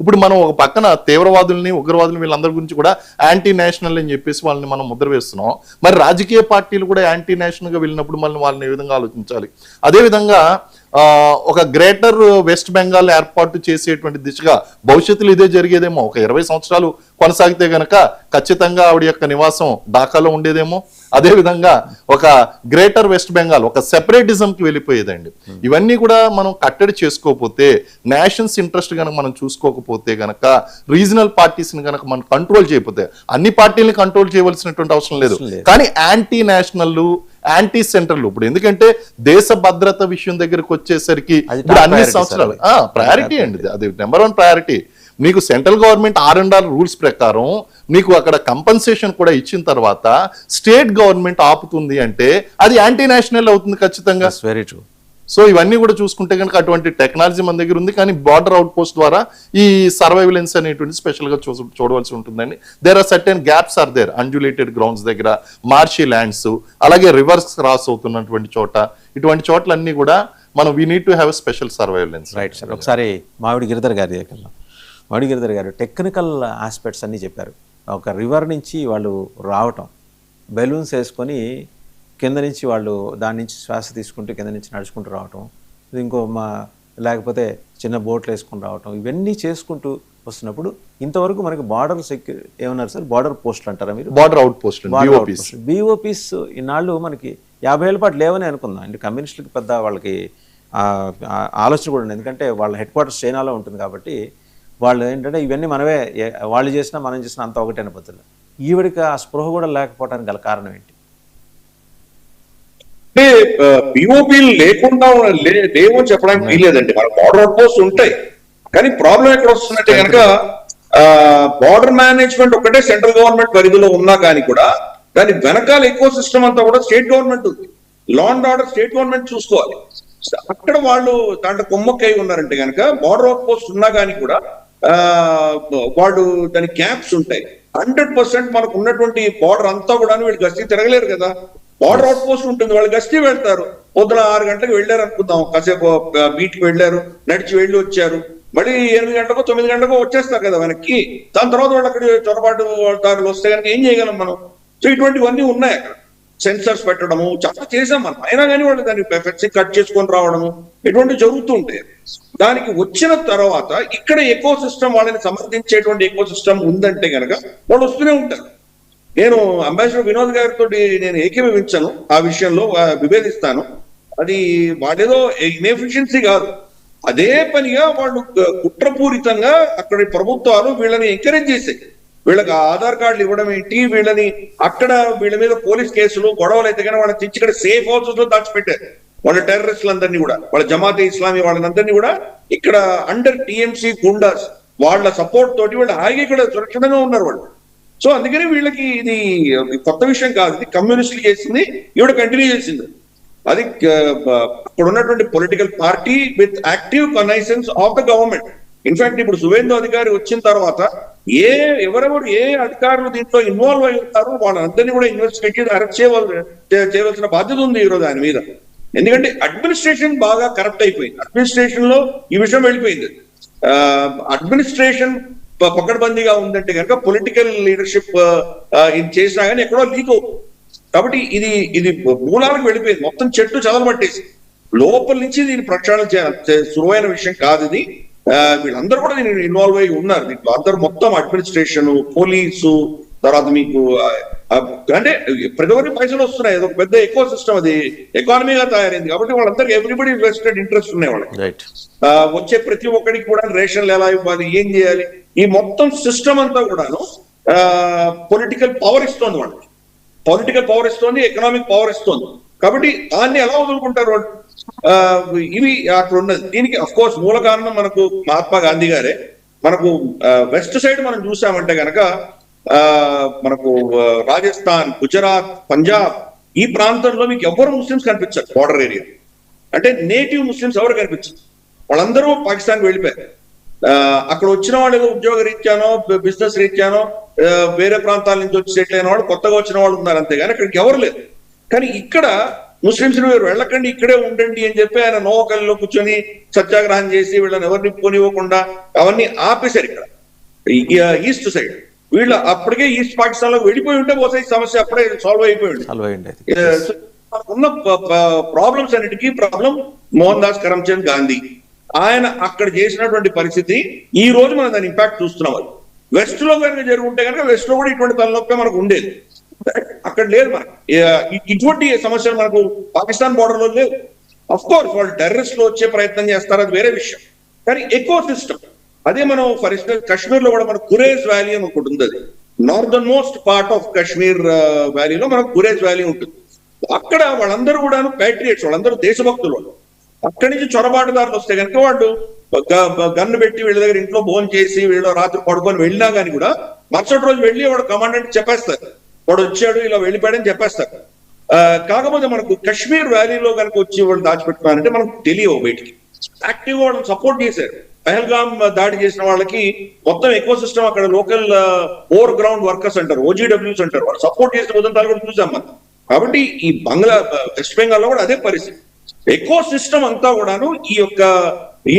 ఇప్పుడు మనం ఒక పక్కన తీవ్రవాదుల్ని ఉగ్రవాదుల్ని వీళ్ళందరి గురించి కూడా యాంటీ నేషనల్ అని చెప్పేసి వాళ్ళని మనం ముద్ర వేస్తున్నాం. మరి రాజకీయ పార్టీలు కూడా యాంటీ నేషనల్గా వెళ్ళినప్పుడు మళ్ళీ వాళ్ళని ఏ విధంగా ఆలోచించాలి? అదేవిధంగా ఒక గ్రేటర్ వెస్ట్ బెంగాల్ ఏర్పాటు చేసేటువంటి దిశగా భవిష్యత్తులో ఇదే జరిగేదేమో. ఒక 20 సంవత్సరాలు కొనసాగితే గనక ఖచ్చితంగా ఆవిడ యొక్క నివాసం ఢాకాలో ఉండేదేమో. అదేవిధంగా ఒక గ్రేటర్ వెస్ట్ బెంగాల్ ఒక సెపరేటిజంకి వెళ్ళిపోయేదండి. ఇవన్నీ కూడా మనం కట్టడి చేసుకోకపోతే, నేషన్స్ ఇంట్రెస్ట్ కనుక మనం చూసుకోకపోతే గనక, రీజనల్ పార్టీస్ని కనుక మనం కంట్రోల్ చేయకపోతే, అన్ని పార్టీలని కంట్రోల్ చేయవలసినటువంటి అవసరం లేదు, కానీ యాంటీ నేషనల్ యాంటీ సెంట్రల్, ఇప్పుడు ఎందుకంటే దేశ భద్రత విషయం దగ్గరకు వచ్చేసరికి ఇప్పుడు అన్ని సంవత్సరాలు ప్రయారిటీ అండి, అది నెంబర్ 1 ప్రయారిటీ. మీకు సెంట్రల్ గవర్నమెంట్ R&R రూల్స్ ప్రకారం మీకు అక్కడ కంపన్సేషన్ కూడా ఇచ్చిన తర్వాత స్టేట్ గవర్నమెంట్ ఆపుతుంది అంటే అది యాంటీ నేషనల్ అవుతుంది ఖచ్చితంగా. Very true. సో ఇవన్నీ కూడా చూసుకుంటే కనుక అటువంటి టెక్నాలజీ మన దగ్గర ఉంది, కానీ బార్డర్ అవుట్ పోస్ట్ ద్వారా ఈ సర్వైవలెన్స్ అనేటువంటి స్పెషల్ గా చూడవలసి ఉంటుందండి. There are certain gaps are there, undulated grounds దగ్గర, మార్షీ ల్యాండ్స్, అలాగే రివర్స్ క్రాస్ అవుతున్నటువంటి చోట, ఇటువంటి చోట్లన్నీ కూడా మనం we need to have special surveillance. Right sir. ఒకసారి మామిడి గిరిధర్ గారు టెక్నికల్ ఆస్పెక్ట్స్ అన్నీ చెప్పారు. ఒక రివర్ నుంచి వాళ్ళు రావటం, బెలూన్స్ వేసుకొని కింద నుంచి వాళ్ళు దాని నుంచి శ్వాస తీసుకుంటూ కింద నుంచి నడుచుకుంటూ రావటం, లేకపోతే చిన్న బోట్లు వేసుకుని రావటం, ఇవన్నీ చేసుకుంటూ వస్తున్నప్పుడు ఇంతవరకు మనకి బార్డర్ ఏమన్నారు సార్, బార్డర్ పోస్టులు అంటారా మీరు? బార్డర్ అవుట్ పోస్ట్, BOPs ఇన్నాళ్ళు మనకి 50 ఏళ్ళ పాటు లేవని అనుకుందాం. అంటే కమ్యూనిస్టులకి పెద్ద వాళ్ళకి ఆలోచన కూడా ఉంది, ఎందుకంటే వాళ్ళ హెడ్ క్వార్టర్స్ చైనాలో ఉంటుంది కాబట్టి వాళ్ళు ఏంటంటే ఇవన్నీ మనమే, వాళ్ళు చేసినా మనం చేసినా అంత ఒకటే అనిపోతుంది. ఈవిడికి ఆ స్పృహ కూడా లేకపోవడానికి గల కారణం ఏంటి? అంటే BOP లేకుండా లేవని చెప్పడానికి వీల్లేదండి. మన బార్డర్ అవుట్ పోస్ట్ ఉంటాయి, కానీ ప్రాబ్లం ఎక్కడ వస్తుందంటే కనుక బార్డర్ మేనేజ్మెంట్ ఒకటే సెంట్రల్ గవర్నమెంట్ పరిధిలో ఉన్నా కానీ కూడా దాని వెనకాల ఎకో సిస్టమ్ అంతా కూడా స్టేట్ గవర్నమెంట్ ఉంది. Law and order state government చూసుకోవాలి. అక్కడ వాళ్ళు దాంట్లో కొమ్మక్కై ఉన్నారంటే కనుక బార్డర్ అవుట్ పోస్ట్ ఉన్నా కానీ కూడా వాళ్ళు దాని క్యాంప్స్ ఉంటాయి. 100% మనకు ఉన్నటువంటి బార్డర్ అంతా కూడా వీళ్ళు గస్తీ తిరగలేరు కదా. బార్డర్ అవుట్ పోస్ట్ ఉంటుంది, వాళ్ళు గస్తీ వెళ్తారు. పొద్దున 6 గంటలకు వెళ్ళారు అనుకుందాం, కాసేపు బీట్కి వెళ్ళారు, నడిచి వెళ్ళి వచ్చారు, మళ్ళీ 8 గంటలకు 9 గంటలకు వచ్చేస్తారు కదా వెనక్కి. దాని తర్వాత వాళ్ళు అక్కడ చొరబాటు దారులు వస్తే కనుక ఏం చేయగలం మనం? సో ఇటువంటివన్నీ ఉన్నాయి. అక్కడ సెన్సర్స్ పెట్టడము చాలా చేసాం మనం, అయినా కానీ వాళ్ళు దాన్ని ఫెన్సింగ్ కట్ చేసుకొని రావడము ఇటువంటివి జరుగుతూ ఉంటాయి. దానికి వచ్చిన తర్వాత ఇక్కడ ఎకో సిస్టమ్ వాళ్ళని సమర్థించేటువంటి ఎకో సిస్టమ్ ఉందంటే కనుక వాళ్ళు వస్తూనే ఉంటారు. నేను అంబాసిడర్ వినోద్ గారితో నేను ఏకీభవించను ఆ విషయంలో, విభేదిస్తాను. అది వాళ్ళేదో ఇన్ఎఫిషియన్సీ కాదు, అదే పనిగా వాళ్ళు కుట్రపూరితంగా అక్కడి ప్రభుత్వాలు వీళ్ళని ఎంకరేజ్ చేసాయి. వీళ్ళకి ఆధార్ కార్డులు ఇవ్వడం ఏంటి, వీళ్ళని అక్కడ వీళ్ళ మీద పోలీస్ కేసులు గొడవలు అయితే కానీ వాళ్ళని తెచ్చి ఇక్కడ సేఫ్ హౌసెస్ లో దాచిపెట్టారు. వాళ్ళ టెర్రరిస్టులందరినీ కూడా, వాళ్ళ జమాతే ఇస్లామీ వాళ్ళందరినీ కూడా ఇక్కడ అండర్ టీఎంసీ గుండాస్ వాళ్ళ సపోర్ట్ తోటి వాళ్ళు హాయిగా ఇక్కడ సురక్షితంగా ఉన్నారు వాళ్ళు. సో అందుకని వీళ్ళకి ఇది కొత్త విషయం కాదు, ఇది కమ్యూనిస్టులు చేసింది, ఈవిడ కంటిన్యూ చేసింది. అది అక్కడ ఉన్నటువంటి political party with active connivance of the government. In fact ఇప్పుడు సువేందు అధికారి వచ్చిన తర్వాత ఎవరెవరు ఏ అధికారులు దీంట్లో ఇన్వాల్వ్ అయి ఉంటారో వాళ్ళందరినీ కూడా ఇన్వెస్టిగేట్ చేసి అరెస్ట్ చేయవలసిన బాధ్యత ఉంది ఈరోజు ఆయన మీద. ఎందుకంటే అడ్మినిస్ట్రేషన్ బాగా కరప్ట్ అయిపోయింది, అడ్మినిస్ట్రేషన్ లో ఈ విషయం వెళ్ళిపోయింది. అడ్మినిస్ట్రేషన్ పకడ్బందీగా ఉందంటే కనుక పొలిటికల్ లీడర్షిప్ ఇది చేసినా కానీ ఎక్కడో లీక్ అవుతుంది. కాబట్టి ఇది మూలాలకు వెళ్ళిపోయింది, మొత్తం చెట్టు చదలబట్టేసి లోపల నుంచి దీన్ని ప్రక్షాళన సులువైన విషయం కాదు ఇది. వీళ్ళందరూ కూడా దీన్ని ఇన్వాల్వ్ అయి ఉన్నారు దీంట్లో. అందరూ మొత్తం అడ్మినిస్ట్రేషన్, పోలీసు, తర్వాత మీకు అంటే ప్రతి ఒక్కరికి పైసలు వస్తున్నాయి. అది ఒక పెద్ద ఎకో సిస్టమ్, అది ఎకానమీగా తయారైంది. కాబట్టి వాళ్ళందరికీ ఎవ్రీబడి వెస్టెడ్ ఇంట్రెస్ట్ ఉన్నాయి వాళ్ళకి. వచ్చే ప్రతి ఒక్కరికి కూడా రేషన్లు ఎలా ఇవ్వాలి, ఏం చేయాలి, ఈ మొత్తం సిస్టమ్ అంతా కూడాను పొలిటికల్ పవర్ ఇస్తోంది వాళ్ళకి. పొలిటికల్ పవర్ ఇస్తోంది, ఎకనామిక్ పవర్ ఇస్తోంది. కాబట్టి దాన్ని ఎలా వదులుకుంటారు వాళ్ళు? ఇవి అక్కడ ఉన్నది. దీనికి అఫ్ కోర్స్ మూల కారణం మనకు మహాత్మా గాంధీ గారే. మనకు వెస్ట్ సైడ్ మనం చూసామంటే కనుక మనకు రాజస్థాన్, గుజరాత్, పంజాబ్ ఈ ప్రాంతంలో మీకు ఎవరు ముస్లిమ్స్ కనిపించారు. బార్డర్ ఏరియా అంటే నేటివ్ ముస్లిమ్స్ ఎవరు కనిపించారు, వాళ్ళందరూ పాకిస్తాన్కి వెళ్ళిపోయారు. అక్కడ వచ్చిన వాళ్ళు ఏదో ఉద్యోగ రీత్యానో బిజినెస్ రీత్యానో వేరే ప్రాంతాల నుంచి వచ్చి సెటిల్ అయిన వాళ్ళు, కొత్తగా వచ్చిన వాళ్ళు ఉన్నారు, అంతేగాని అక్కడికి ఎవరు లేదు. కానీ ఇక్కడ ముస్లింస్ మీరు వెళ్ళకండి, ఇక్కడే ఉండండి అని చెప్పి ఆయన నోకల్లో కూర్చొని సత్యాగ్రహం చేసి వీళ్ళని ఎవరిని పోనివ్వకుండా అవన్నీ ఆపేశారు. ఇక్కడ ఈస్ట్ సైడ్ వీళ్ళు అప్పటికే ఈస్ట్ పాకిస్తాన్ లో వెళ్ళిపోయి ఉంటే బహుశా ఈ సమస్య అప్పుడే సాల్వ్ అయిపోయి ఉండేది. ఉన్న ప్రాబ్లమ్స్ అన్నిటికీ ప్రాబ్లం మోహన్ దాస్ కరమ్చంద్ గాంధీ. ఆయన అక్కడ చేసినటువంటి పరిస్థితి ఈ రోజు మనం దాని ఇంపాక్ట్ చూస్తున్నాం. అది వెస్ట్ లో కనుక జరుగుంటే కనుక వెస్ట్ లో కూడా ఇటువంటి తలనొప్పి మనకు ఉండేది, అక్కడ లేదు. మనకు ఇటువంటి సమస్యలు మనకు పాకిస్తాన్ బోర్డర్ లో లేవు. అఫ్ కోర్స్ వాళ్ళు టెర్రరిస్టులు వచ్చే ప్రయత్నం చేస్తారు, అది వేరే విషయం. కానీ ఎకో సిస్టమ్ అదే మనం ఫర్ ఎగ్జాంపుల్ కాశ్మీర్ లో కూడా మనకు గురేజ్ వ్యాలీ అని ఒకటి ఉంది. అది northern most part of Kashmir వ్యాలీలో మనకు గురేజ్ వ్యాలీ ఉంటుంది. అక్కడ వాళ్ళందరూ కూడా ప్యాట్రియట్స్, వాళ్ళందరూ దేశభక్తులు. వాళ్ళు అక్కడి నుంచి చొరబాటుదారులు వస్తే కనుక వాళ్ళు గన్ను పెట్టి వీళ్ళ దగ్గర ఇంట్లో భోజనం చేసి వీళ్ళు రాత్రి పడుకొని వెళ్ళినా కానీ కూడా మరుసటి రోజు వెళ్ళి వాడు కమాండెంట్ చెప్పేస్తారు, వాడు వచ్చాడు ఇలా వెళ్ళిపోయాడని చెప్పేస్తారు. కాకపోతే మనకు కాశ్మీర్ వ్యాలీలో కనుక వచ్చి వాళ్ళు దాచిపెట్టుకున్నారంటే మనకు తెలియవు బయటికి. యాక్టివ్గా వాళ్ళని సపోర్ట్ చేశారు. పహల్గామ్ దాడి చేసిన వాళ్ళకి మొత్తం ఎకో సిస్టమ్ అక్కడ లోకల్ ఓవర్ గ్రౌండ్ వర్కర్స్ అంటారు, ఓజీడబ్ల్యూస్ అంటారు, వాళ్ళు సపోర్ట్ చేసిన ఉదంతాలు కూడా చూసాం మనం. కాబట్టి ఈ వెస్ట్ బెంగాల్ లో కూడా అదే పరిస్థితి. ఎకో సిస్టమ్ అంతా కూడాను ఈ యొక్క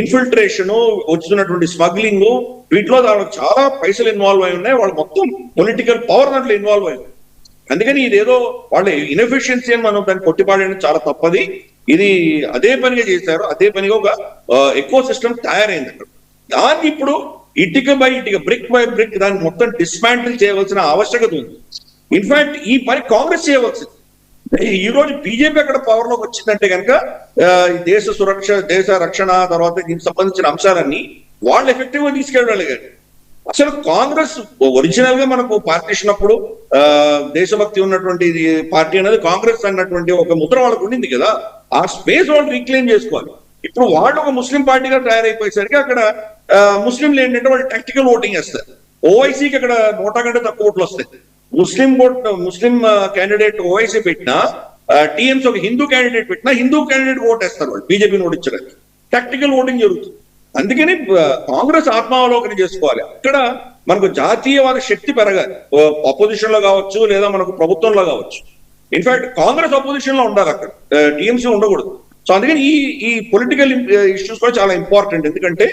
ఇన్ఫిల్ట్రేషన్, వస్తున్నటువంటి స్మగ్లింగ్, వీటిలో దానికి చాలా పైసలు ఇన్వాల్వ్ అయి ఉన్నాయి. వాళ్ళు మొత్తం పొలిటికల్ పవర్ దాంట్లో ఇన్వాల్వ్ అయ్యింది. అందుకని ఇదేదో వాళ్ళ ఇన్ఎఫిషియన్సీ అని మనం దాన్ని కొట్టిపాడేయడం చాలా తప్పది. ఇది అదే పనిగా చేశారు, అదే పనిగా ఒక ఎకో సిస్టమ్ తయారైంది అక్కడ. దాన్ని ఇప్పుడు ఇటుక బై ఇటుక, బ్రిక్ బై బ్రిక్ దాన్ని మొత్తం డిస్మాంటిల్ చేయవలసిన ఆవశ్యకత ఉంది. ఇన్ఫాక్ట్ ఈ పని కాంగ్రెస్ చేయవలసింది. ఈ రోజు బీజేపీ అక్కడ పవర్ లోకి వచ్చిందంటే కనుక దేశ సురక్ష, దేశ రక్షణ, తర్వాత దీనికి సంబంధించిన అంశాలన్నీ వాళ్ళు ఎఫెక్టివ్ గా తీసుకెళ్ళగలిగారు. అసలు కాంగ్రెస్ ఒరిజినల్ గా మనకు పార్టీషన్ అప్పుడు దేశభక్తి ఉన్నటువంటి పార్టీ అనేది కాంగ్రెస్ అన్నటువంటి ఒక ముద్ర వాళ్ళకు ఉండింది కదా, ఆ స్పేస్ వాళ్ళు రీక్లెయిమ్ చేసుకోవాలి. ఇప్పుడు వాళ్ళు ఒక ముస్లిం పార్టీగా తయారైపోయేసరికి అక్కడ ముస్లింలు ఏంటంటే వాళ్ళు టాక్టికల్ ఓటింగ్ వేస్తారు. ఓవైసీకి అక్కడ 100 కంటే తక్కువ ఓట్లు వస్తాయి. ముస్లిం క్యాండిడేట్ ఓవైసీ పెట్టినా, టీఎంసీ ఒక హిందూ క్యాండిడేట్ పెట్టినా హిందూ క్యాండిడేట్ ఓటేస్తారు వాళ్ళు బీజేపీని ఓడించడానికి. టాక్టికల్ ఓటింగ్ జరుగుతుంది. అందుకని కాంగ్రెస్ ఆత్మావలోకన చేసుకోవాలి. అక్కడ మనకు జాతీయవాద శక్తి పెరగాలి, అపోజిషన్ లో కావచ్చు లేదా మనకు ప్రభుత్వంలో కావచ్చు. ఇన్ఫాక్ట్ కాంగ్రెస్ అపోజిషన్ లో ఉండాలి, అక్కడ టీఎంసీ ఉండకూడదు. సో అందుకని ఈ పొలిటికల్ ఇష్యూస్ కూడా చాలా ఇంపార్టెంట్. ఎందుకంటే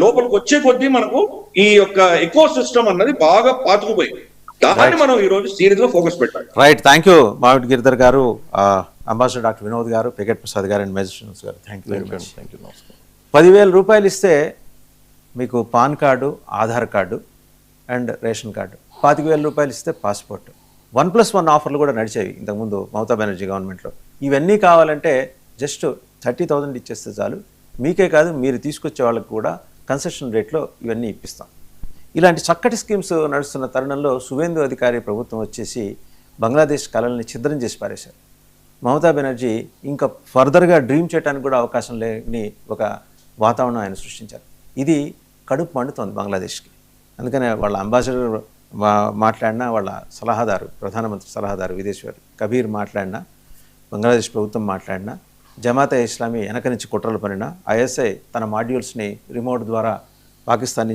లోపలికి వచ్చే కొద్దీ మనకు ఈ యొక్క ఎకో సిస్టమ్ అన్నది బాగా పాతుకుపోయింది. దాన్ని మనం ఈ రోజు సీరియస్ గా ఫోకస్ పెట్టాలి. రైట్, థ్యాంక్ యూ మావిటి గిరిధర్ గారు, అంబాసిడర్ డాక్టర్ వినోద్ గారు, పెకెట్ ప్రసాద్ గారు అండ్ మెజిస్ట్రియన్స్ గారు. Thank you very much. 10,000 రూపాయలు ఇస్తే మీకు pan card, Aadhaar card and ration card. 25,000 రూపాయలు ఇస్తే పాస్పోర్ట్. 1+1 ఆఫర్లు కూడా నడిచేవి ఇంతకుముందు మమతా బెనర్జీ గవర్నమెంట్లో. ఇవన్నీ కావాలంటే జస్ట్ 30,000 ఇచ్చేస్తే చాలు. మీకే కాదు, మీరు తీసుకొచ్చే వాళ్ళకి కూడా కన్సెషన్ రేట్లో ఇవన్నీ ఇప్పిస్తాం. ఇలాంటి చక్కటి స్కీమ్స్ నడుస్తున్న తరుణంలో సువేందు అధికారి ప్రభుత్వం వచ్చేసి బంగ్లాదేశ్ కళల్ని ఛిద్రం చేసి పారేశారు. మమతా బెనర్జీ ఇంకా ఫర్దర్గా డ్రీమ్ చేయడానికి కూడా అవకాశం లేని ఒక వాతావరణం ఆయన సృష్టించారు. ఇది కడుపు మండుతోంది బంగ్లాదేశ్కి. అందుకనే వాళ్ళ అంబాసిడర్ మాట్లాడినా, వాళ్ళ సలహాదారు, ప్రధానమంత్రి సలహాదారు విదేశీ కబీర్ మాట్లాడినా, బంగ్లాదేశ్ ప్రభుత్వం మాట్లాడినా, జమాతే ఇస్లామీ వెనక నుంచి కుట్రలు పనినా, ఐఎస్ఐ తన మాడ్యూల్స్ని రిమోట్ ద్వారా పాకిస్తాన్ నుంచి